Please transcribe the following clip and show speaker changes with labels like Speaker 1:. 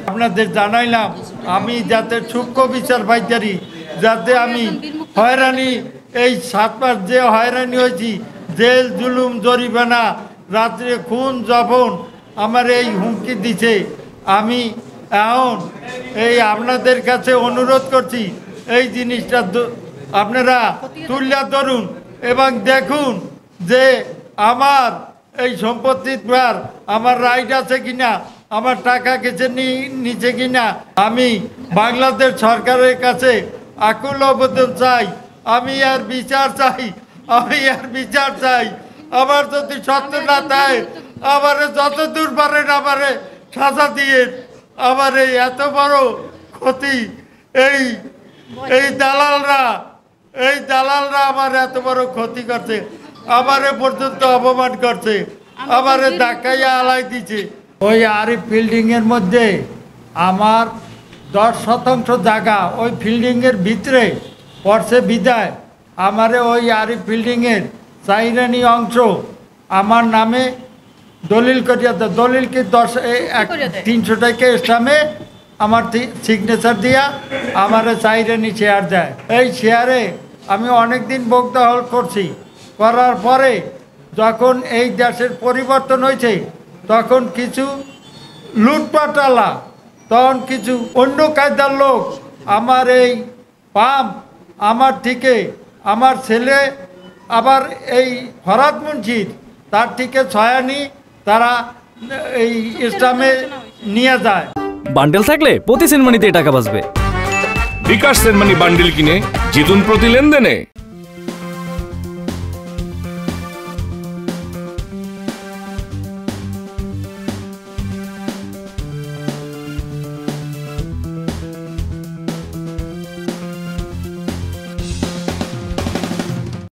Speaker 1: আপনাদের জানাইলাম আমি যাতে সূক্ষ্ম বিচার পাইতারি, যাতে আমি হয়রানি এই 7 মাস যে হয়রানি হয়েছি, জেল জুলুম জরিমানা রাত্রে খুন জখম আমার এই হুমকি দিছে। আমি এখন এই আপনাদের কাছে অনুরোধ করছি এই জিনিসটা আপনারা তুলে ধরুন এবং দেখুন যে আমার এই সম্পত্তির পর আমার রাইট আছে কিনা, আমার টাকা গেছে নিচে কিনা। আমি বাংলাদেশ সরকারের কাছে আকুল আবেদন চাই, আমি আর বিচার চাই, আমি আর বিচার চাই। আমার যদি সত্য না থাকে আমারে যত দূর পারেন আমারে সাজা দিয়ে, আমার এই এত বড় ক্ষতি এই দালালরা আমার এত বড় ক্ষতি করছে, আমারে পর্যন্ত অপমান করছে, আমারে ধাক্কাইয়া আলাই দিচ্ছে। ওই আরিফ বিল্ডিংয়ের মধ্যে আমার 10% জায়গা ওই বিল্ডিংয়ের ভিতরে পড়ছে বিদায় আমারে ওই আরিফ বিল্ডিংয়ের চাইরানি অংশ আমার নামে দলিল করিয়া দেয়। দলিল কি 300 টাকা স্টামে আমার সিগনেচার দিয়া আমার চাইরানি শেয়ার দেয়। এই শেয়ারে আমি অনেক দিন ভোগদখল করছি, করার পরে যখন এই দেশের পরিবর্তন হয়েছে তখন কিছু লুটপাটালা, তখন কিছু অন্য কায়দার লোক আমার এই পাম্প আমার থেকে আমার ছেলে আবার এই ফরাদ মুন্সির তার থেকে ছয়ানি তারা এই ইসলামে নিয়ে যায়।
Speaker 2: বান্ডেল থাকলে প্রতি সেনমানিতে টাকা বাঁচবে।
Speaker 3: বিকাশ সেনমানি বান্ডেল কিনে জিতুন প্রতি লেনদেনে।